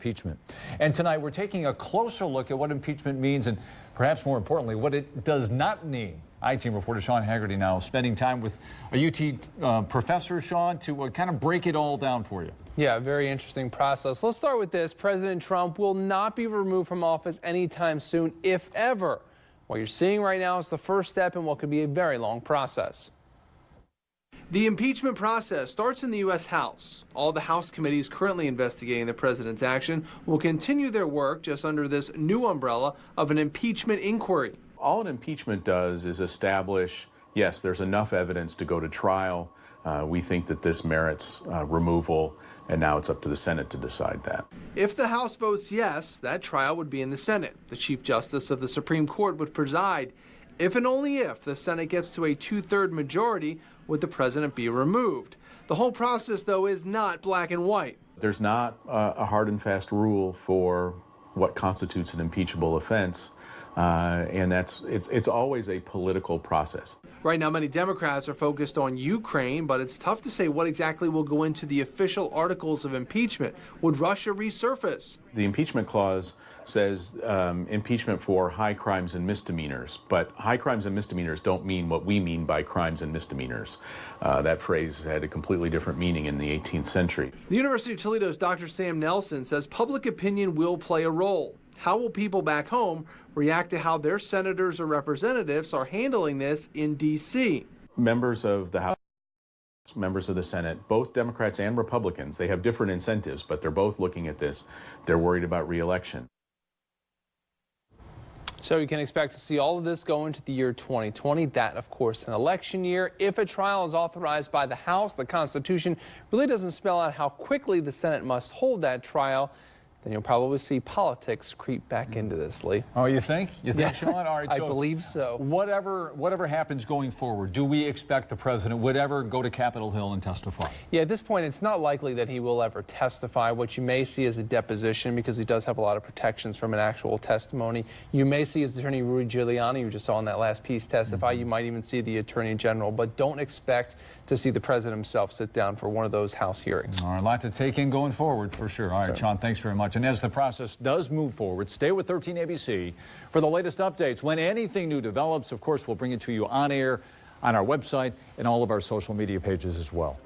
Impeachment. And tonight we're taking a closer look at what impeachment means and perhaps more importantly, what it does not mean. I-Team reporter Sean Haggerty now spending time with a UT professor, Sean, to kind of break it all down for you. Yeah, very interesting process. Let's start with this. President Trump will not be removed from office anytime soon, if ever. What you're seeing right now is the first step in what could be a very long process. The impeachment process starts in the U.S. House. All the House committees currently investigating the president's action will continue their work just under this new umbrella of an impeachment inquiry. All an impeachment does is establish, yes, there's enough evidence to go to trial. We think that this merits removal, and now it's up to the Senate to decide that. If the House votes yes, that trial would be in the Senate. The Chief Justice of the Supreme Court would preside. If and only if the Senate gets to a two-third majority, would the president be removed. The whole process, though, is not black and white. There's not a hard and fast rule for what constitutes an impeachable offense, and it's always a political process. Right now, many Democrats are focused on Ukraine, but it's tough to say what exactly will go into the official articles of impeachment. Would Russia resurface? The impeachment clause says impeachment for high crimes and misdemeanors, but high crimes and misdemeanors don't mean what we mean by crimes and misdemeanors. That phrase had a completely different meaning in the 18th century. The University of Toledo's Dr. Sam Nelson says public opinion will play a role. How will people back home react to how their senators or representatives are handling this in D.C.? Members of the House, members of the Senate, both Democrats and Republicans, they have different incentives, but they're both looking at this. They're worried about re-election. So you can expect to see all of this go into the year 2020. That, of course, an election year. If a trial is authorized by the House, the Constitution really doesn't spell out how quickly the Senate must hold that trial. Then you'll probably see politics creep back into this, Lee. Oh, you think? You think, Sean? All right, so I believe so. Whatever happens going forward, do we expect the president would ever go to Capitol Hill and testify? Yeah, at this point, it's not likely that he will ever testify. What you may see is a deposition because he does have a lot of protections from an actual testimony. You may see his attorney, Rudy Giuliani, who just saw in that last piece, testify. You might even see the attorney general, but don't expect to see the president himself sit down for one of those House hearings. All right, a lot to take in going forward for sure. All right, Sean, thanks very much. And as the process does move forward, stay with 13 ABC for the latest updates. When anything new develops, of course, we'll bring it to you on air, on our website, and all of our social media pages as well.